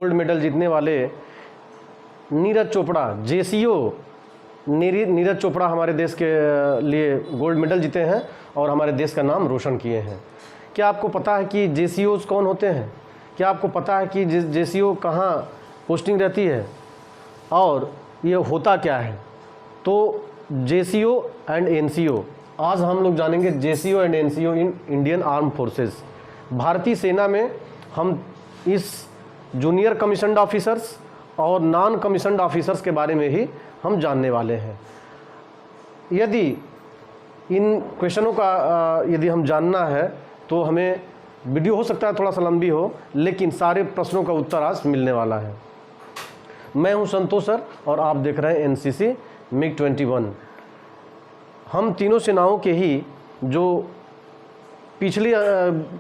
Gold medal जीतने वाले Neeraj Chopra, JCO Neeraj Chopra हमारे देश के लिए गोल्ड मेडल जीते हैं और हमारे देश का नाम रोशन किए हैं। क्या आपको पता है कि जेसीओज कौन होते हैं? क्या आपको पता है कि जेसीओ कहाँ पोस्टिंग रहती है और ये होता क्या है? तो जेसीओ एंड एनसीओ, आज हम लोग जानेंगे JCO and NCO in Indian arm forces. भारतीय सेना में हम इस जूनियर कमीशन्ड ऑफिसर्स और नॉन कमीशन्ड ऑफिसर्स के बारे में ही हम जानने वाले हैं। यदि इन क्वेश्चनों का यदि हम जानना है तो हमें वीडियो हो सकता है थोड़ा सा लंबी हो, लेकिन सारे प्रश्नों का उत्तर आज मिलने वाला है। मैं हूं संतोष सर और आप देख रहे हैं एनसीसी मिग 21। हम तीनों सेनाओं के ही जो पिछली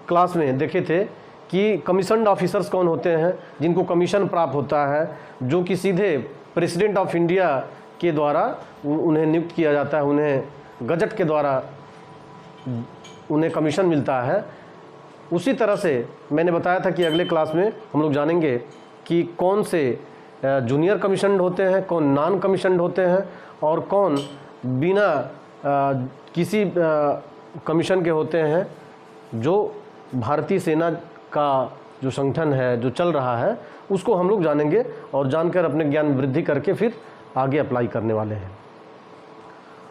क्लास में देखे थे कि कमीशन्ड ऑफिसर्स कौन होते हैं, जिनको कमीशन प्राप्त होता है, जो कि सीधे प्रेसिडेंट ऑफ इंडिया के द्वारा उन्हें नियुक्त किया जाता है, उन्हें गजट के द्वारा उन्हें कमीशन मिलता है। उसी तरह से मैंने बताया था कि अगले क्लास में हम लोग जानेंगे कि कौन से जूनियर कमीशन्ड होते हैं, कौन नॉन कमीशन्ड होते हैं और कौन बिना किसी कमीशन के होते हैं। जो भारतीय सेना का जो संगठन है, जो चल रहा है, उसको हम लोग जानेंगे और जानकर अपने ज्ञान वृद्धि करके फिर आगे अप्लाई करने वाले हैं।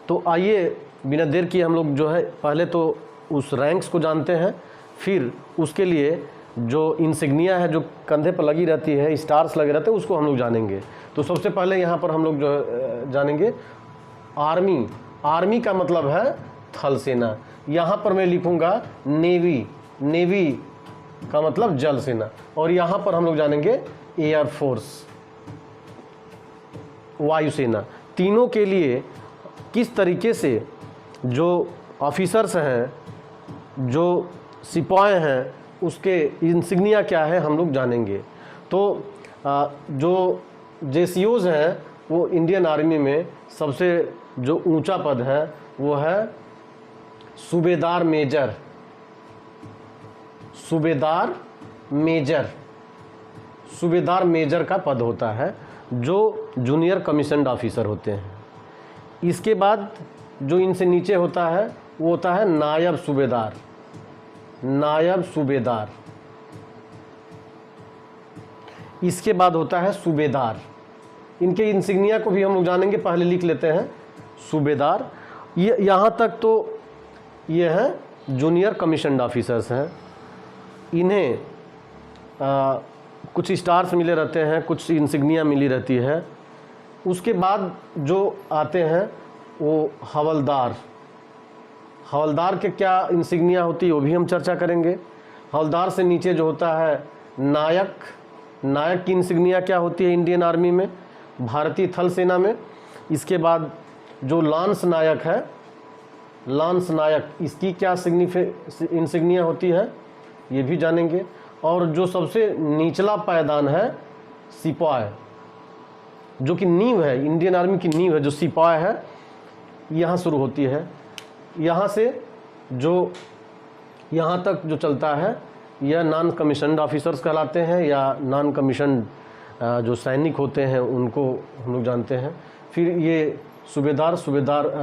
तो आइए बिना देर किए हम लोग जो है पहले तो उस रैंक्स को जानते हैं, फिर उसके लिए जो इंसिग्निया है जो कंधे पर लगी रहती है, स्टार्स लगे रहते हैं, उसको हम लोग जानेंगे। तो सबसे पहले यहाँ पर हम लोग जो जानेंगे आर्मी। आर्मी का मतलब है थल सेना। यहाँ पर मैं लिखूँगा नेवी, नेवी का मतलब जल सेना। और यहाँ पर हम लोग जानेंगे एयर फोर्स, वायुसेना। तीनों के लिए किस तरीके से जो ऑफिसर्स हैं, जो सिपाही हैं, उसके इंसिग्निया क्या है हम लोग जानेंगे। तो जो जेसीओज हैं वो इंडियन आर्मी में सबसे जो ऊंचा पद है वो है सूबेदार मेजर। सूबेदार मेजर, सूबेदार मेजर का पद होता है जो जूनियर कमीशन्ड ऑफिसर होते हैं। इसके बाद जो इनसे नीचे होता है वो होता है नायब सूबेदार। नायब सूबेदार। इसके बाद होता है सूबेदार। इनके इंसिग्निया को भी हम लोग जानेंगे, पहले लिख लेते हैं सूबेदार। ये यहाँ तक तो ये हैं जूनियर कमीशन्ड ऑफिसर्स हैं। इन्हें कुछ स्टार्स मिले रहते हैं, कुछ इंसिग्निया मिली रहती है। उसके बाद जो आते हैं वो हवलदार। हवलदार के क्या इंसिग्निया होती है वो भी हम चर्चा करेंगे। हवलदार से नीचे जो होता है नायक। नायक की इंसिग्निया क्या होती है इंडियन आर्मी में, भारतीय थल सेना में। इसके बाद जो लांस नायक है, लांस नायक, इसकी क्या इंसिग्निया होती है ये भी जानेंगे। और जो सबसे निचला पायदान है सिपाही, जो कि नींव है, इंडियन आर्मी की नींव है, जो सिपाही है, यहाँ शुरू होती है। यहाँ से जो यहाँ तक जो चलता है यह नॉन कमीशन्ड ऑफिसर्स कहलाते हैं, या नॉन कमीशन्ड जो सैनिक होते हैं उनको हम लोग जानते हैं। फिर ये सूबेदार,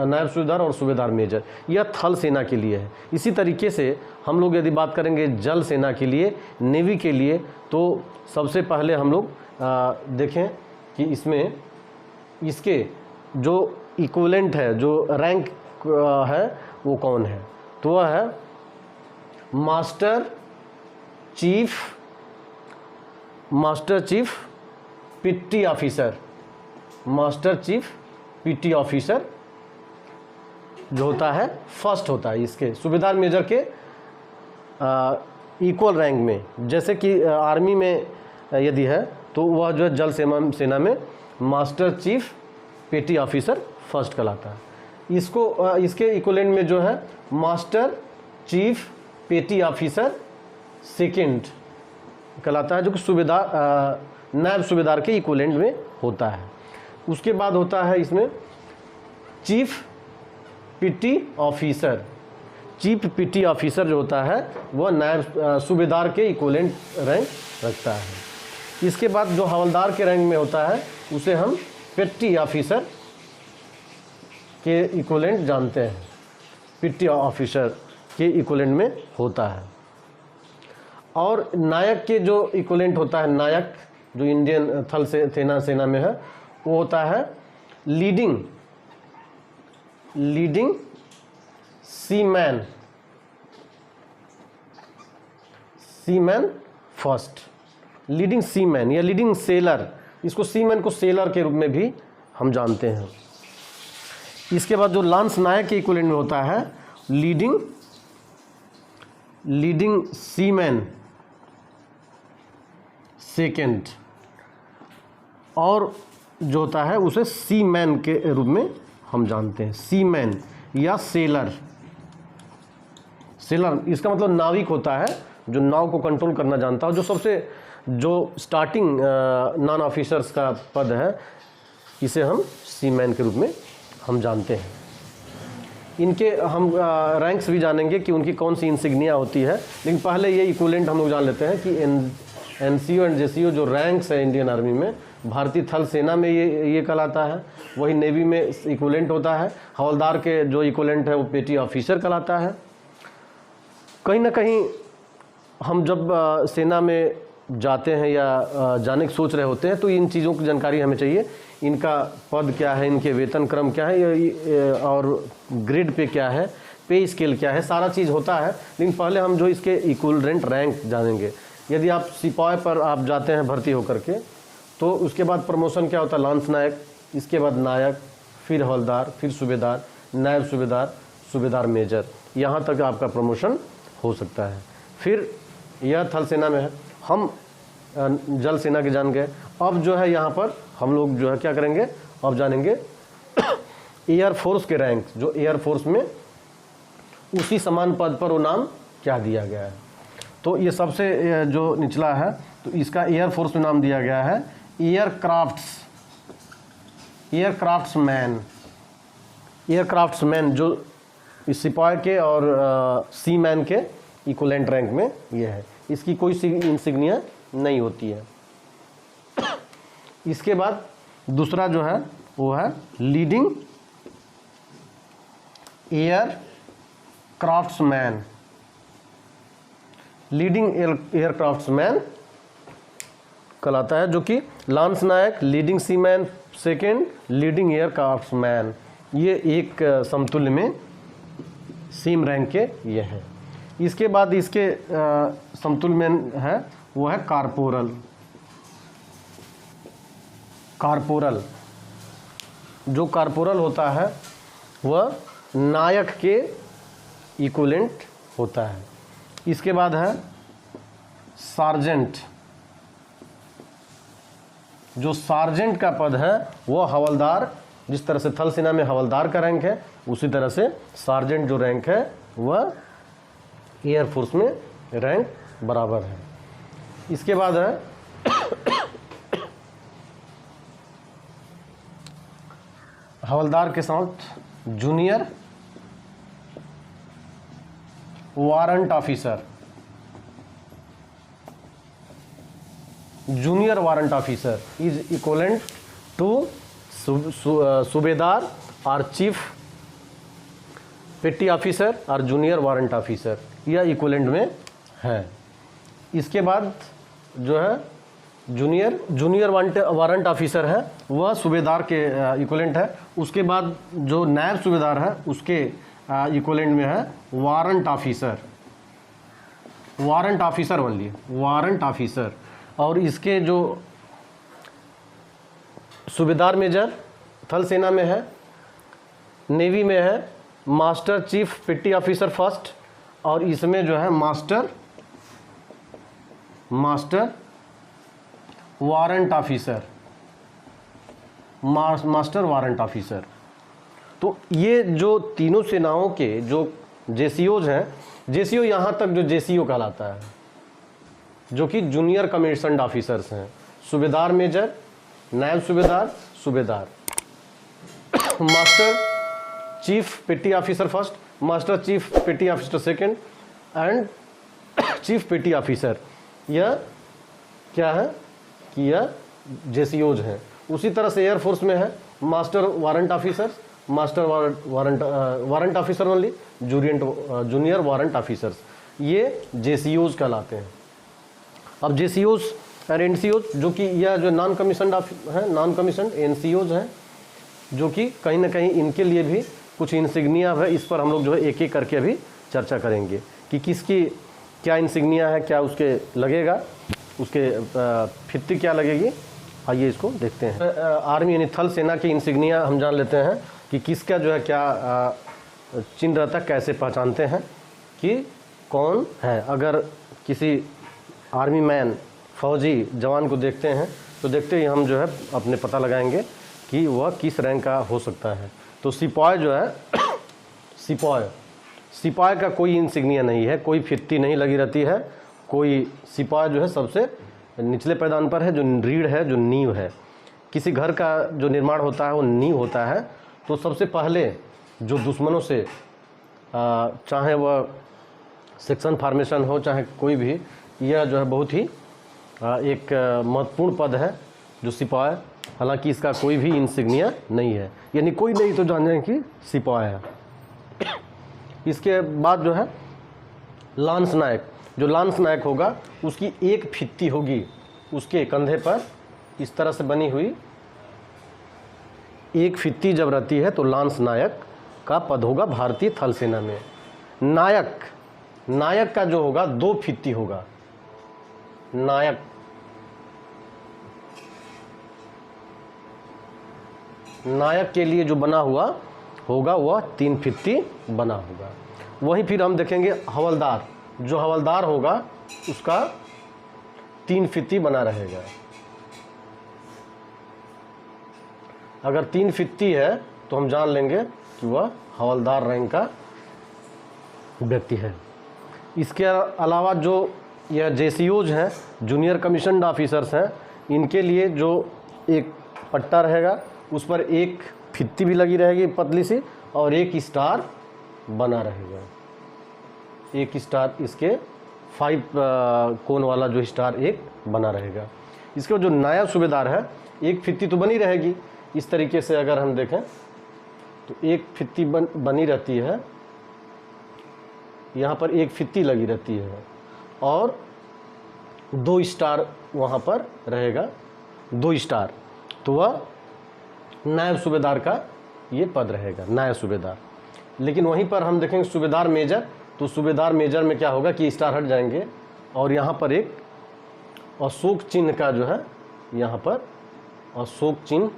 नायब सूबेदार और सूबेदार मेजर, यह थल सेना के लिए है। इसी तरीके से हम लोग यदि बात करेंगे जल सेना के लिए, नेवी के लिए, तो सबसे पहले हम लोग देखें कि इसमें इसके जो इक्विवेलेंट है, जो रैंक है वो कौन है। तो वह है master chief PT officer. Master chief PT officer जो होता है फर्स्ट होता है इसके, सूबेदार मेजर के इक्वल रैंक में। जैसे कि आर्मी में यदि है तो वह जो है जल सेना में master chief petty officer first कहलाता है। इसको इसके इक्विवेलेंट में जो है master chief petty officer second कहलाता है, जो कि सूबेदार नायब सूबेदार के इक्विवेलेंट में होता है। उसके बाद होता है इसमें chief PT officer. Chief PT officer जो होता है वह नायब सूबेदार के इक्विवेलेंट रैंक रखता है। इसके बाद जो हवलदार के रैंक में होता है उसे हम पेट्टी ऑफिसर के इक्विवेलेंट जानते हैं, पेट्टी ऑफिसर के इक्विवेलेंट में होता है। और नायक के जो इक्विवेलेंट होता है, नायक जो इंडियन थल सेना में है, वो होता है leading seaman first, leading seaman या लीडिंग सेलर, इसको सीमैन को सेलर के रूप में भी हम जानते हैं। इसके बाद जो लांस नायक के इक्विवेलेंट में होता है लीडिंग सीमैन सेकेंड, और जो होता है उसे सीमैन के रूप में हम जानते हैं, सीमैन या सेलर। इसका मतलब नाविक होता है, जो नाव को कंट्रोल करना जानता है, जो स्टार्टिंग नॉन ऑफिसर्स का पद है, इसे हम सीमैन के रूप में हम जानते हैं। इनके हम रैंक्स भी जानेंगे कि उनकी कौन सी इंसिग्निया होती है, लेकिन पहले ये इक्विवेलेंट हम लोग जान लेते हैं कि एनसीओ एंड जेसीओ जो रैंक्स है इंडियन आर्मी में, भारतीय थल सेना में ये कहलाता है, वही नेवी में इक्विवेलेंट होता है। हवलदार के जो इक्विवेलेंट है वो पेटी ऑफिसर कहलाता है। कहीं ना कहीं हम जब सेना में जाते हैं या जाने की सोच रहे होते हैं तो इन चीज़ों की जानकारी हमें चाहिए, इनका पद क्या है, इनके वेतन क्रम क्या है, और ग्रेड पे क्या है, पे स्केल क्या है, सारा चीज़ होता है। लेकिन पहले हम जो इसके इक्विवेलेंट रैंक जानेंगे। यदि आप सिपाही पर आप जाते हैं भर्ती होकर के, तो उसके बाद प्रमोशन क्या होता है, लांस नायक, इसके बाद नायक, फिर हवलदार, फिर सूबेदार, नायब सूबेदार, सूबेदार मेजर, यहाँ तक आपका प्रमोशन हो सकता है। फिर यह थल सेना में है, हम जल सेना के जान गए। अब जो है यहाँ पर हम लोग जो है क्या करेंगे, अब जानेंगे एयरफोर्स के रैंक, जो एयरफोर्स में उसी समान पद पर वो नाम क्या दिया गया है। तो ये सबसे जो निचला है, तो इसका एयरफोर्स में नाम दिया गया है एयरक्राफ्ट्समैन, जो इस सिपाही के और सीमैन के इक्विवेलेंट रैंक में ये है। इसकी कोई सी इंसिग्निया नहीं होती है। इसके बाद दूसरा जो है वो है लीडिंग एयरक्राफ्ट्समैन कहलाता है, जो कि lance Naik, leading seaman second, leading aircraftsman, ये एक समतुल्य में सीम रैंक के ये हैं। इसके बाद इसके समतुल्य में है वो है कारपोरल। जो कारपोरल होता है वह नायक के इक्विवेलेंट होता है। इसके बाद है सार्जेंट। जो सार्जेंट का पद है वह हवलदार, जिस तरह से थल सेना में हवलदार का रैंक है, उसी तरह से सार्जेंट जो रैंक है वह एयरफोर्स में रैंक बराबर है। इसके बाद है हवलदार के साथ junior warrant officer. Junior warrant officer is equivalent to subedar और चीफ पेटी ऑफिसर और जूनियर वारंट ऑफिसर, यह इक्विवेलेंट में है। इसके बाद जो है जूनियर वारंट ऑफिसर है वह सूबेदार के इक्विवेलेंट है। उसके बाद जो नायब सूबेदार है उसके इक्विवेलेंट में है warrant officer only, warrant officer. और इसके जो सूबेदार मेजर थल सेना में है, नेवी में है master chief petty officer first, और इसमें जो है मास्टर वारंट ऑफिसर। तो ये जो तीनों सेनाओं के जो जेसीओज हैं, जेसीओ यहाँ तक जो जेसीओ कहलाता है, जो कि जूनियर कमीशन्ड ऑफिसर्स हैं, सूबेदार मेजर, नायब सूबेदार, master chief petty officer first, master chief petty officer second and chief petty officer. यह क्या है, कि यह जेसीओज हैं। उसी तरह से एयरफोर्स में है master warrant officer, master warrant officer only, junior warrant officers, ये जेसीओज कहलाते हैं। अब जेसीओज और एनसीओज जो कि यह जो नॉन कमीशनड है, नॉन कमीशनड एनसीओज हैं, जो कि कहीं ना कहीं इनके लिए भी कुछ इंसिग्निया है। इस पर हम लोग जो है एक एक करके अभी चर्चा करेंगे कि किसकी क्या इंसिग्निया है, क्या उसके लगेगा, उसके फित्ती क्या लगेगी। आइए इसको देखते हैं। आर्मी यानी थल सेना की इंसिग्निया हम जान लेते हैं कि किसका जो है क्या चिन्ह रहता है, कैसे पहचानते हैं कि कौन है। अगर किसी आर्मी मैन, फौजी जवान को देखते हैं तो देखते ही हम जो है अपने पता लगाएंगे कि वह किस रैंक का हो सकता है। तो सिपाही जो है सिपाही का कोई इंसिग्निया नहीं है, कोई फित्ती नहीं लगी रहती है। कोई सिपाही जो है सबसे निचले पैदान पर है, जो रीढ़ है, जो नींव है। किसी घर का जो निर्माण होता है वो नींव होता है। तो सबसे पहले जो दुश्मनों से चाहे वह सेक्शन फॉर्मेशन हो, चाहे कोई भी, यह जो है बहुत ही एक महत्वपूर्ण पद है जो सिपाही। हालांकि इसका कोई भी इंसिग्निया नहीं है, यानी कोई नहीं तो जान जाए कि सिपाही है। इसके बाद जो है लांस नायक, जो लांस नायक होगा उसकी एक फित्ती होगी उसके कंधे पर, इस तरह से बनी हुई एक फित्ती जब रहती है तो लांस नायक का पद होगा भारतीय थल सेना में। नायक का जो होगा दो फित्ती होगा। नायक के लिए जो बना हुआ होगा वह 3 फित्ती बना होगा। वहीं फिर हम देखेंगे हवलदार, जो हवलदार होगा उसका 3 फित्ती बना रहेगा। अगर 3 फित्ती है तो हम जान लेंगे कि वह हवलदार रैंक का व्यक्ति है। इसके अलावा जो यह जेसीओज हैं, जूनियर कमीशन्ड ऑफिसर्स हैं, इनके लिए जो एक पट्टा रहेगा उस पर एक फित्ती भी लगी रहेगी पतली सी, और एक स्टार बना रहेगा। एक स्टार, इसके 5 कोन वाला जो स्टार एक बना रहेगा। इसके जो नायब सूबेदार है, एक फित्ती तो बनी रहेगी। इस तरीके से अगर हम देखें तो एक फित्ती बनी रहती है, यहाँ पर एक फित्ती लगी रहती है और 2 स्टार वहाँ पर रहेगा, 2 स्टार। तो वह नायब सूबेदार का ये पद रहेगा, नायब सूबेदार। लेकिन वहीं पर हम देखेंगे सूबेदार मेजर, तो सूबेदार मेजर में क्या होगा कि स्टार हट जाएंगे और यहाँ पर एक अशोक चिन्ह का जो है, यहाँ पर अशोक चिन्ह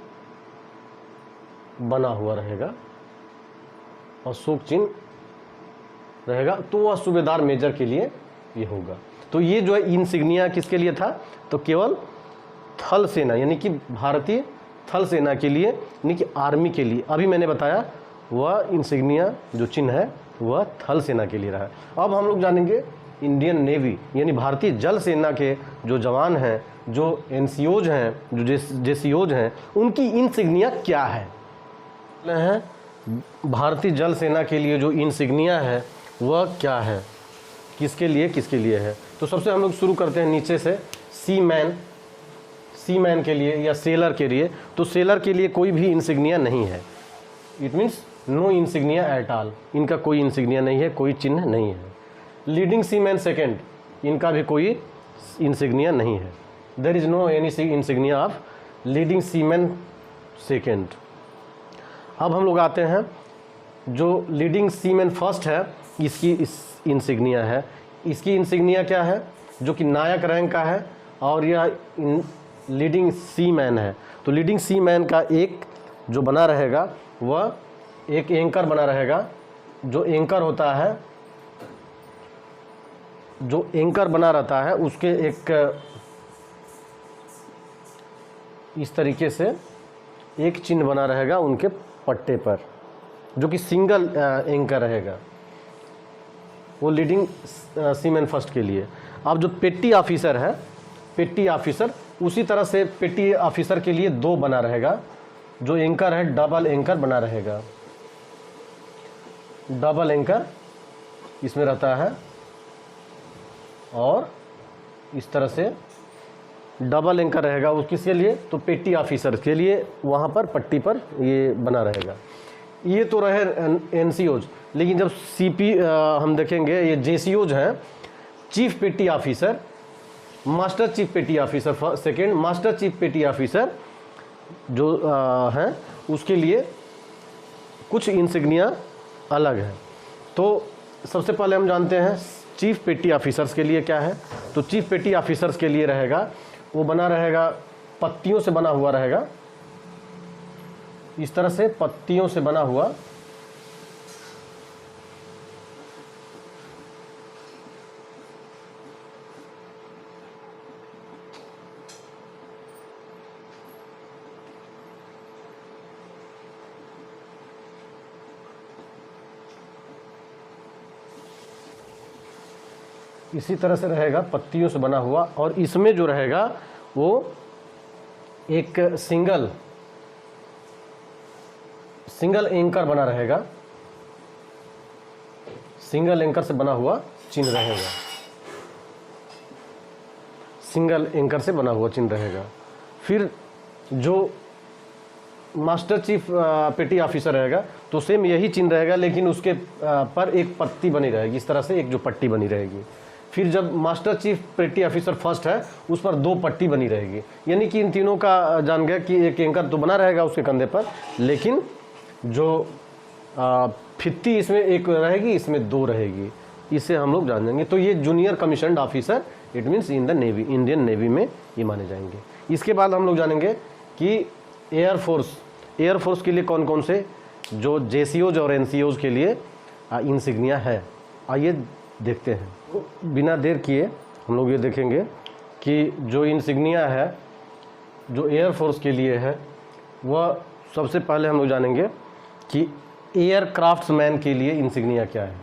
बना हुआ रहेगा, अशोक चिन्ह रहेगा। तो वह सूबेदार मेजर के लिए ये होगा। तो ये जो है इंसिग्निया किसके लिए था, तो केवल थल सेना यानी कि भारतीय थल सेना के लिए, यानी कि आर्मी के लिए। अभी मैंने बताया वह इंसिग्निया जो चिन्ह है वह थल सेना के लिए रहा है। अब हम लोग जानेंगे इंडियन नेवी यानी भारतीय जल सेना के जो जवान हैं, जो एनसीओज हैं, जो जेसीओज हैं, उनकी इंसिग्निया क्या है। भारतीय जल सेना के लिए जो इंसिग्निया है वह क्या है, किसके लिए है। तो सबसे हम लोग शुरू करते हैं नीचे से, सीमैन के लिए या सेलर के लिए। तो सेलर के लिए कोई भी इंसिग्निया नहीं है, it means no insignia at all. इनका कोई इंसिग्निया नहीं है, कोई चिन्ह नहीं है। लीडिंग सीमैन सेकेंड, इनका भी कोई इंसिग्निया नहीं है। There is no any insignia of leading seaman second. अब हम लोग आते हैं जो लीडिंग सीमैन फर्स्ट है, इसकी इंसिग्निया है। इसकी इंसिग्निया क्या है, जो कि नायक रैंक का है और यह लीडिंग सीमैन है। तो लीडिंग सीमैन का एक जो बना रहेगा वह एक एंकर बना रहेगा। जो एंकर होता है, जो एंकर बना रहता है उसके एक इस तरीके से एक चिन्ह बना रहेगा उनके पट्टे पर, जो कि सिंगल एंकर रहेगा, वो लीडिंग सीमैन फर्स्ट के लिए। अब जो पेटी ऑफिसर है, पेटी ऑफिसर, उसी तरह से पेटी ऑफिसर के लिए 2 बना रहेगा। जो एंकर है डबल एंकर बना रहेगा, डबल एंकर इसमें रहता है और इस तरह से डबल एंकर रहेगा वो किसके लिए, तो पेटी ऑफिसर के लिए, वहाँ पर पट्टी पर ये बना रहेगा। ये तो रहे एनसीओज, लेकिन जब सीपी हम देखेंगे ये जेसीओज हैं, chief petty officer, master chief petty officer second, master chief petty officer जो हैं उसके लिए कुछ इंसिग्निया अलग है। तो सबसे पहले हम जानते हैं चीफ पेटी ऑफिसर्स के लिए क्या है। तो चीफ पेटी ऑफिसर्स के लिए रहेगा, वो बना रहेगा पत्तियों से बना हुआ रहेगा, इस तरह से पत्तियों से बना हुआ इसी तरह से रहेगा, पत्तियों से बना हुआ, और इसमें जो रहेगा वो एक सिंगल एंकर बना रहेगा, सिंगल एंकर से बना हुआ चिन्ह रहेगा, सिंगल एंकर से बना हुआ चिन्ह रहेगा। फिर जो मास्टर चीफ पेटी ऑफिसर रहेगा तो सेम यही चिन्ह रहेगा, लेकिन उसके पर एक पत्ती बनी रहेगी, इस तरह से एक जो पट्टी बनी रहेगी। फिर जब master chief petty officer first है उस पर 2 पट्टी बनी रहेगी, यानी कि इन तीनों का जान गया कि एक एंकर तो बना रहेगा उसके कंधे पर, लेकिन जो फित्ती इसमें एक रहेगी, इसमें 2 रहेगी, इसे हम लोग जान जाएंगे। तो ये junior commissioned officer, it means in the navy, Indian navy में ये माने जाएंगे। इसके बाद हम लोग जानेंगे कि एयरफोर्स के लिए कौन कौन से जो जेसीओज और एनसीओज के लिए इंसिग्निया है, आइए देखते हैं। बिना देर किए हम लोग ये देखेंगे कि जो इंसिग्निया है जो एयरफोर्स के लिए है, वह सबसे पहले हम लोग जानेंगे कि एयरक्राफ्ट्समैन के लिए इंसिग्निया क्या है।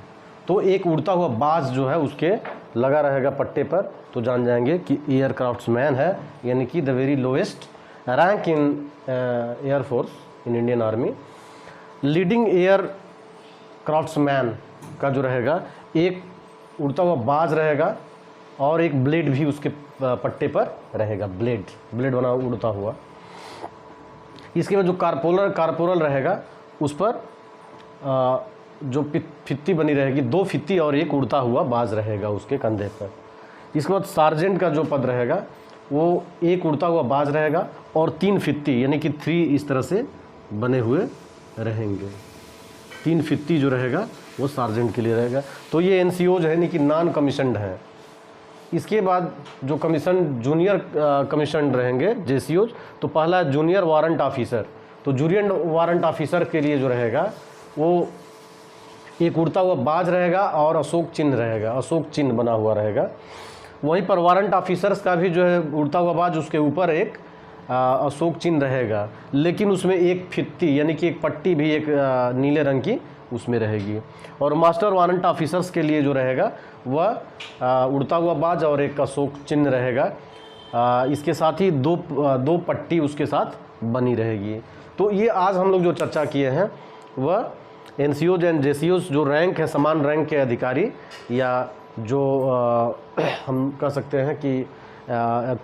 तो एक उड़ता हुआ बाज जो है उसके लगा रहेगा पट्टे पर, तो जान जाएंगे कि एयरक्राफ्ट्समैन है, यानी कि the very lowest rank in air force in Indian army. Leading aircraftsman का जो रहेगा एक उड़ता हुआ बाज रहेगा और एक ब्लेड भी उसके पट्टे पर रहेगा, ब्लेड बना उड़ता हुआ। इसके बाद जो कारपोरल रहेगा उस पर जो फित्ती बनी रहेगी, 2 फित्ती और एक उड़ता हुआ बाज रहेगा उसके कंधे पर। इसके बाद सार्जेंट का जो पद रहेगा वो एक उड़ता हुआ बाज रहेगा और 3 फित्ती, यानी कि 3 इस तरह से बने हुए रहेंगे। 3 फित्ती जो रहेगा वो सार्जेंट के लिए रहेगा। तो ये एनसीओ जो है यानी कि नॉन कमीशन्ड है। इसके बाद जो जूनियर कमीशन्ड रहेंगे जेसीओज, तो पहला जूनियर वारंट ऑफिसर। तो जूनियर वारंट ऑफिसर के लिए जो रहेगा वो एक उड़ता हुआ बाज रहेगा और अशोक चिन्ह रहेगा, अशोक चिन्ह बना हुआ रहेगा। वहीं पर वारंट ऑफिसर्स का भी जो है उड़ता हुआ बाज, उसके ऊपर एक अशोक चिन्ह रहेगा, लेकिन उसमें एक फित्ती यानी कि एक पट्टी भी एक नीले रंग की उसमें रहेगी। और मास्टर वारंट ऑफिसर्स के लिए जो रहेगा वह उड़ता हुआ बाज और एक अशोक चिन्ह रहेगा। इसके साथ ही दो पट्टी उसके साथ बनी रहेगी। तो ये आज हम लोग जो चर्चा किए हैं वह एनसीओज एंड जेसीओज जो रैंक है, समान रैंक के अधिकारी, या जो हम कह सकते हैं कि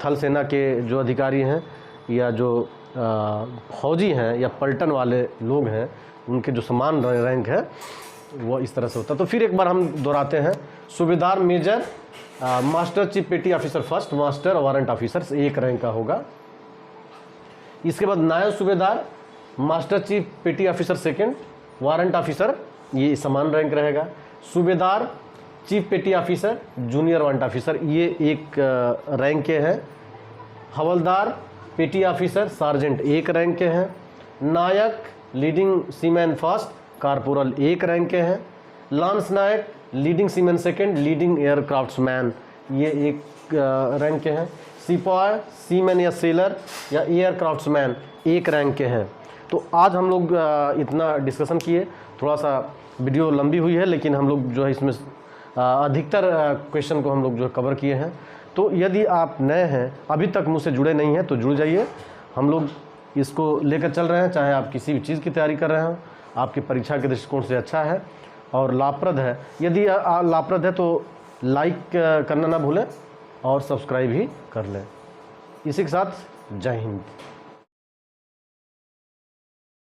थल सेना के जो अधिकारी हैं या जो फौजी हैं या पलटन वाले लोग हैं, उनके जो समान रैंक है वो इस तरह से होता है। तो फिर एक बार हम दोहराते हैं। सूबेदार major, master chief petty officer first, master warrant officer एक रैंक का होगा। इसके बाद नायब सूबेदार, master chief petty officer second, warrant officer ये समान रैंक रहेगा। सूबेदार, chief petty officer, junior warrant officer ये एक रैंक के हैं। हवलदार, पेटी ऑफिसर, सार्जेंट एक रैंक के हैं। Naik, leading seaman first, corporal एक रैंक के हैं। Lance Naik, leading seaman second, leading aircraftsman ये एक रैंक के हैं। सिपाही, सीमैन या सेलर या एयरक्राफ्ट्समैन एक रैंक के हैं। तो आज हम लोग इतना डिस्कशन किए। थोड़ा सा वीडियो लंबी हुई है, लेकिन हम लोग जो है इसमें अधिकतर क्वेश्चन को हम लोग जो कवर किए हैं। तो यदि आप नए हैं, अभी तक मुझसे जुड़े नहीं हैं, तो जुड़ जाइए। हम लोग इसको लेकर चल रहे हैं, चाहे आप किसी भी चीज़ की तैयारी कर रहे हो, आपकी परीक्षा के दृष्टिकोण से अच्छा है और लाभप्रद है। यदि लाभप्रद है तो लाइक करना ना भूलें और सब्सक्राइब भी कर लें। इसी के साथ जय हिंद।